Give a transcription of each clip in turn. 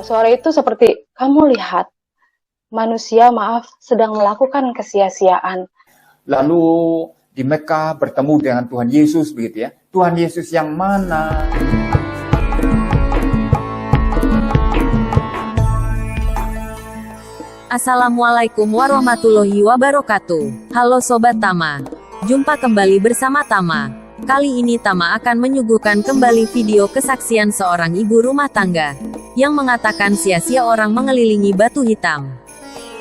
Suara itu seperti, kamu lihat, manusia sedang melakukan kesia-siaan. Lalu di Mekah bertemu dengan Tuhan Yesus begitu ya. Tuhan Yesus yang mana? Assalamualaikum warahmatullahi wabarakatuh. Halo Sobat Tama. Jumpa kembali bersama Tama. Kali ini Tama akan menyuguhkan kembali video kesaksian seorang ibu rumah tangga yang mengatakan sia-sia orang mengelilingi batu hitam.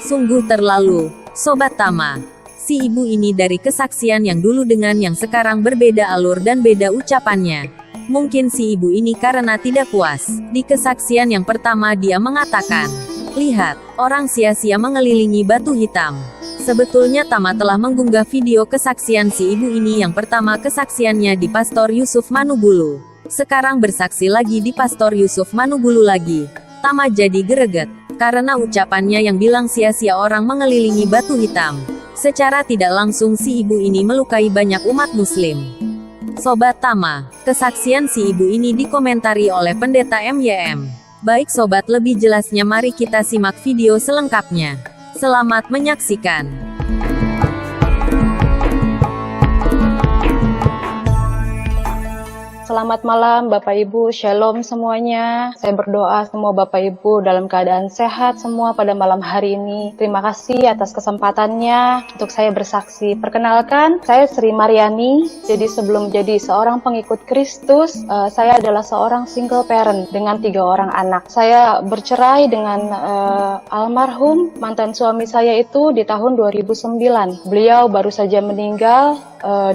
Sungguh terlalu, Sobat Tama. Si ibu ini dari kesaksian yang dulu dengan yang sekarang berbeda alur dan beda ucapannya. Mungkin si ibu ini karena tidak puas. Di kesaksian yang pertama dia mengatakan, lihat, orang sia-sia mengelilingi batu hitam. Sebetulnya Tama telah mengunggah video kesaksian si ibu ini yang pertama kesaksiannya di Pastor Yusuf Manubulu. Sekarang bersaksi lagi di Pastor Yusuf Manubulu lagi. Tama jadi greget, karena ucapannya yang bilang sia-sia orang mengelilingi batu hitam. Secara tidak langsung si ibu ini melukai banyak umat muslim. Sobat Tama, kesaksian si ibu ini dikomentari oleh Pendeta MYM. Baik sobat, lebih jelasnya mari kita simak video selengkapnya. Selamat menyaksikan. Selamat malam Bapak Ibu, Shalom semuanya. Saya berdoa semua Bapak Ibu dalam keadaan sehat semua pada malam hari ini. Terima kasih atas kesempatannya untuk saya bersaksi. Perkenalkan, saya Sri Mariani. Jadi sebelum jadi seorang pengikut Kristus, saya adalah seorang single parent dengan 3 orang anak. Saya bercerai dengan almarhum mantan suami saya itu di tahun 2009. Beliau baru saja meninggal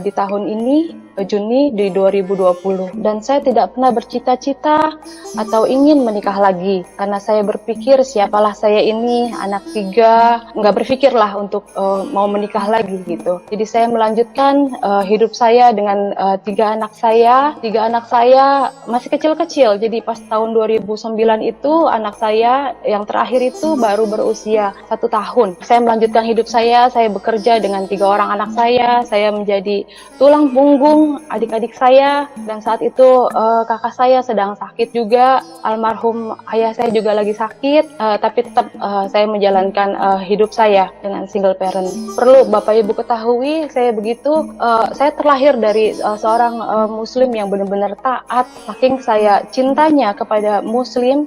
di tahun ini, Juni di 2020, dan saya tidak pernah bercita-cita atau ingin menikah lagi karena saya berpikir siapalah saya ini anak 3, nggak berpikirlah untuk mau menikah lagi gitu. Jadi saya melanjutkan hidup saya dengan 3 anak saya. 3 anak saya masih kecil-kecil, jadi pas tahun 2009 itu anak saya yang terakhir itu baru berusia 1 tahun. Saya melanjutkan hidup saya bekerja dengan 3 orang anak saya menjadi tulang punggung adik-adik saya, dan saat itu kakak saya sedang sakit juga, almarhum ayah saya juga lagi sakit, tapi tetap saya menjalankan hidup saya dengan single parent. Perlu Bapak Ibu ketahui, saya saya terlahir dari seorang muslim yang benar-benar taat. Saking saya cintanya kepada muslim,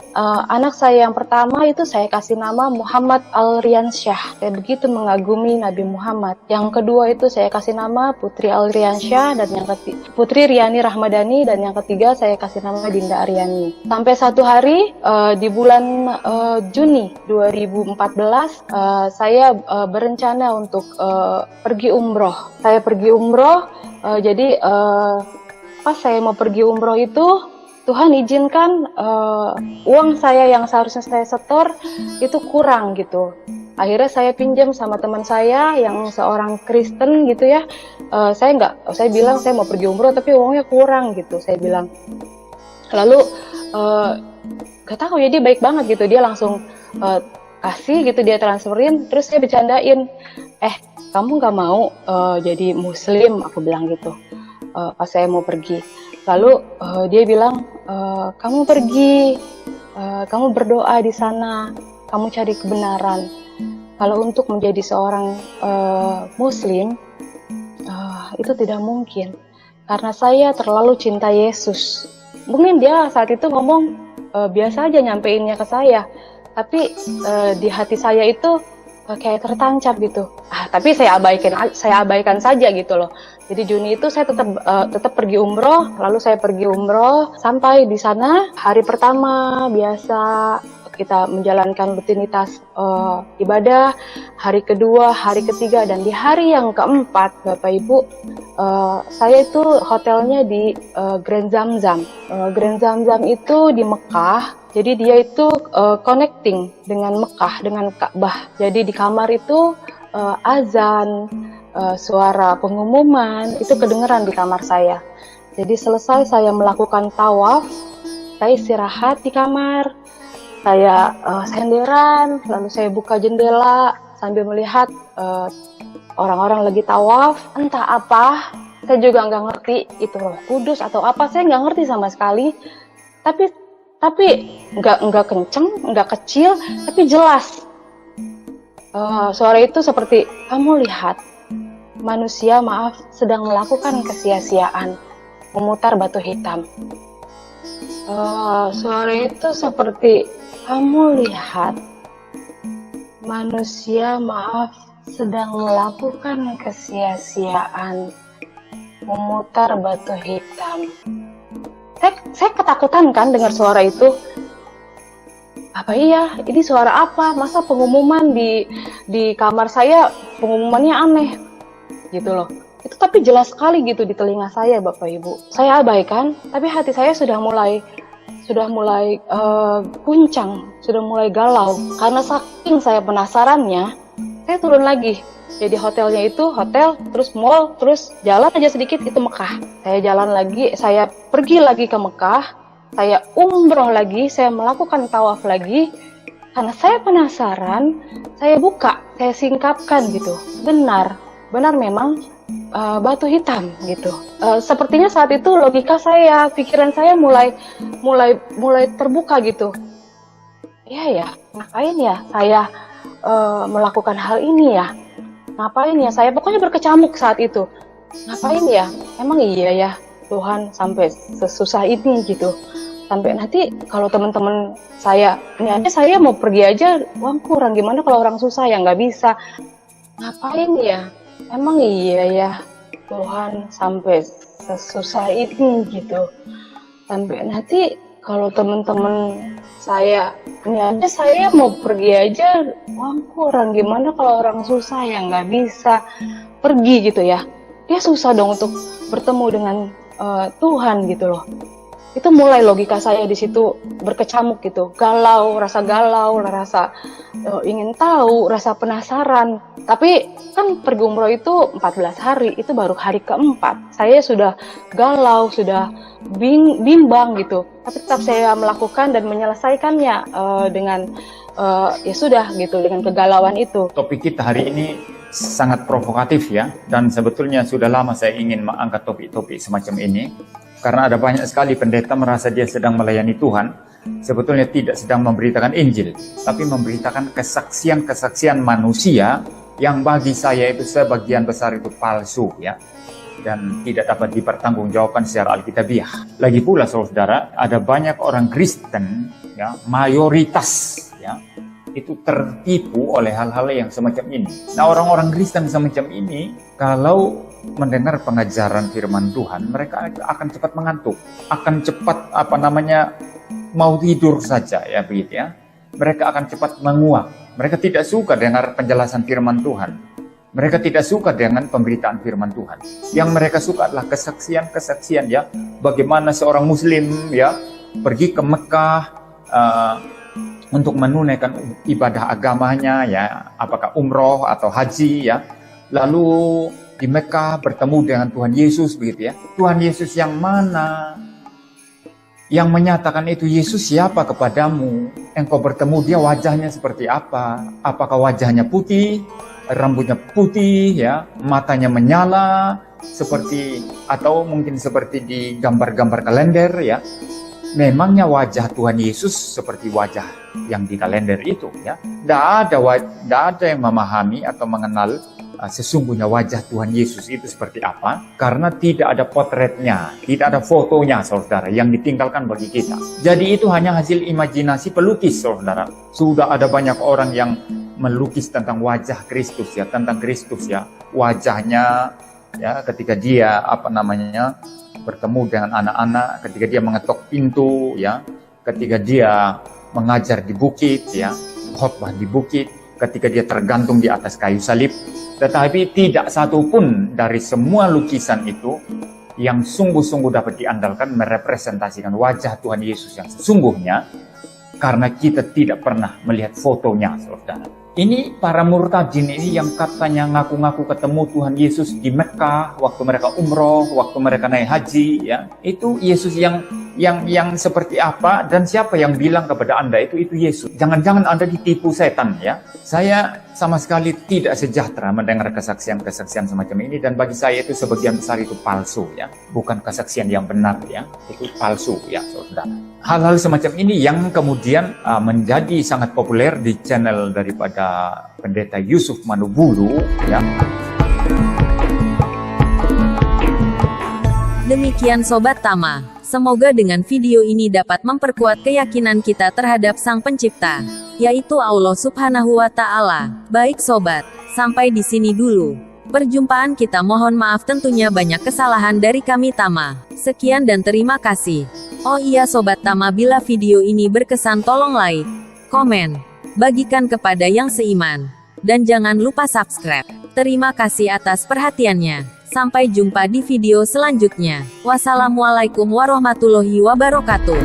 anak saya yang pertama itu saya kasih nama Muhammad Al-Riansyah. Saya begitu mengagumi Nabi Muhammad. Yang kedua itu saya kasih nama Putri Al-Riansyah, dan yang Putri Riani Rahmadani, dan yang ketiga saya kasih nama Dinda Aryani. Sampai satu hari di bulan Juni 2014 saya berencana untuk pergi umroh. Saya pergi umroh, jadi pas saya mau pergi umroh itu Tuhan izinkan uang saya yang seharusnya saya setor itu kurang gitu. Akhirnya saya pinjam sama teman saya yang seorang Kristen gitu ya. Saya bilang saya mau pergi umroh tapi uangnya kurang gitu, saya bilang. Lalu gak tahu ya, dia baik banget gitu, dia langsung kasih gitu, dia transferin. Terus saya bercandain, kamu gak mau jadi muslim, aku bilang gitu pas saya mau pergi. Lalu dia bilang, kamu pergi, kamu berdoa di sana, kamu cari kebenaran. Kalau untuk menjadi seorang muslim, itu tidak mungkin. Karena saya terlalu cinta Yesus. Mungkin dia saat itu ngomong biasa aja nyampeinnya ke saya. Tapi di hati saya itu kayak tertancap gitu. Tapi saya abaikan saja gitu loh. Jadi Juni itu saya tetap pergi umroh. Lalu saya pergi umroh, sampai di sana hari pertama biasa kita menjalankan rutinitas ibadah, hari kedua, hari ketiga, dan di hari yang keempat, Bapak Ibu, saya itu hotelnya di Grand Zamzam. Grand Zamzam itu di Mekah, jadi dia itu connecting dengan Mekah, dengan Ka'bah. Jadi di kamar itu azan, suara pengumuman, itu kedengeran di kamar saya. Jadi selesai saya melakukan tawaf, saya istirahat di kamar. Saya senderan, lalu saya buka jendela sambil melihat orang-orang lagi tawaf. Entah apa, saya juga nggak ngerti itu Roh Kudus atau apa, saya nggak ngerti sama sekali. Tapi tapi nggak kenceng, nggak kecil, tapi jelas. Suara itu seperti, kamu lihat, manusia sedang melakukan kesia-siaan, memutar batu hitam. Suara itu seperti, kamu lihat, manusia sedang melakukan kesia-siaan, memutar batu hitam. Saya ketakutan kan dengar suara itu. Apa iya? Ini suara apa? Masa pengumuman di kamar saya pengumumannya aneh, gitu loh. Itu tapi jelas sekali gitu di telinga saya, Bapak Ibu. Saya abaikan, tapi hati saya sudah mulai guncang, sudah mulai galau. Karena saking saya penasarannya, saya turun lagi. Jadi hotelnya itu hotel, terus mall, terus jalan aja sedikit itu Mekah. Saya jalan lagi, saya pergi lagi ke Mekah, saya umroh lagi, saya melakukan tawaf lagi. Karena saya penasaran, saya buka, saya singkapkan gitu. Benar memang batu hitam gitu. Sepertinya saat itu logika saya, pikiran saya mulai terbuka gitu. Iya ya, ngapain ya saya melakukan hal ini ya? Ngapain ya saya? Pokoknya berkecamuk saat itu. Ngapain ya? Emang iya ya Tuhan sampai sesusah ini gitu. Sampai nanti kalau teman-teman saya, ini aja saya mau pergi aja, uang kurang. Gimana kalau orang susah ya nggak bisa? Ngapain ya? Emang iya ya Tuhan sampai sesusah ini gitu. Sampai nanti kalau teman-teman saya, ini aja saya mau pergi aja, uang kurang. Gimana kalau orang susah ya nggak bisa pergi gitu ya. Dia susah dong untuk bertemu dengan Tuhan gitu loh. Itu mulai logika saya di situ berkecamuk gitu, galau, rasa ingin tahu, rasa penasaran. Tapi kan pergi umroh itu 14 hari, itu baru hari keempat. Saya sudah galau, sudah bimbang gitu. Tapi tetap saya melakukan dan menyelesaikannya dengan ya sudah gitu, dengan kegalauan itu. Topik kita hari ini sangat provokatif ya, dan sebetulnya sudah lama saya ingin mengangkat topik-topik semacam ini. Karena ada banyak sekali pendeta merasa dia sedang melayani Tuhan, sebetulnya tidak sedang memberitakan Injil, tapi memberitakan kesaksian-kesaksian manusia yang bagi saya itu sebagian besar itu palsu ya, dan tidak dapat dipertanggungjawabkan secara alkitabiah. Lagi pula saudara, ada banyak orang Kristen ya, mayoritas ya, itu tertipu oleh hal-hal yang semacam ini. Nah, orang-orang Kristen semacam ini kalau mendengar pengajaran firman Tuhan, mereka akan cepat mengantuk, akan cepat mau tidur saja ya begitu ya. Mereka akan cepat menguap. Mereka tidak suka dengar penjelasan firman Tuhan. Mereka tidak suka dengan pemberitaan firman Tuhan. Yang mereka suka adalah kesaksian-kesaksian ya, bagaimana seorang muslim ya pergi ke Mekah untuk menunaikan ibadah agamanya ya, apakah umroh atau haji ya. Lalu di Mekah bertemu dengan Tuhan Yesus begitu ya. Tuhan Yesus yang mana? Yang menyatakan itu Yesus siapa kepadamu? Engkau bertemu dia wajahnya seperti apa? Apakah wajahnya putih, rambutnya putih ya, matanya menyala seperti atau mungkin seperti di gambar-gambar kalender ya. Memangnya wajah Tuhan Yesus seperti wajah yang di kalender itu ya. Tidak ada yang memahami atau mengenal sesungguhnya wajah Tuhan Yesus itu seperti apa, karena tidak ada potretnya, tidak ada fotonya saudara yang ditinggalkan bagi kita. Jadi itu hanya hasil imajinasi pelukis saudara. Sudah ada banyak orang yang melukis tentang wajah Kristus ya, tentang Kristus ya, wajahnya ya ketika dia bertemu dengan anak-anak, ketika dia mengetok pintu ya, ketika dia mengajar di bukit ya, khotbah di bukit, ketika dia tergantung di atas kayu salib. Tetapi tidak satupun dari semua lukisan itu yang sungguh-sungguh dapat diandalkan merepresentasikan wajah Tuhan Yesus yang sesungguhnya, karena kita tidak pernah melihat fotonya saudara. Ini para murtadin ini yang katanya ngaku-ngaku ketemu Tuhan Yesus di Mekah waktu mereka umroh, waktu mereka naik haji ya. Itu Yesus yang yang seperti apa dan siapa yang bilang kepada Anda itu Yesus. Jangan-jangan Anda ditipu setan ya. Saya sama sekali tidak sejahtera mendengar kesaksian-kesaksian semacam ini, dan bagi saya itu sebagian besar itu palsu ya. Bukan kesaksian yang benar ya. Itu palsu ya, Saudara. Hal-hal semacam ini yang kemudian menjadi sangat populer di channel daripada Pendeta Yusuf Manubulu ya. Demikian Sobat Tama, semoga dengan video ini dapat memperkuat keyakinan kita terhadap Sang Pencipta, yaitu Allah Subhanahu wa Ta'ala. Baik Sobat, sampai di sini dulu perjumpaan kita. Mohon maaf tentunya banyak kesalahan dari kami Tama. Sekian dan terima kasih. Oh iya Sobat Tama, bila video ini berkesan tolong like, komen, bagikan kepada yang seiman, dan jangan lupa subscribe. Terima kasih atas perhatiannya. Sampai jumpa di video selanjutnya. Wassalamualaikum warahmatullahi wabarakatuh.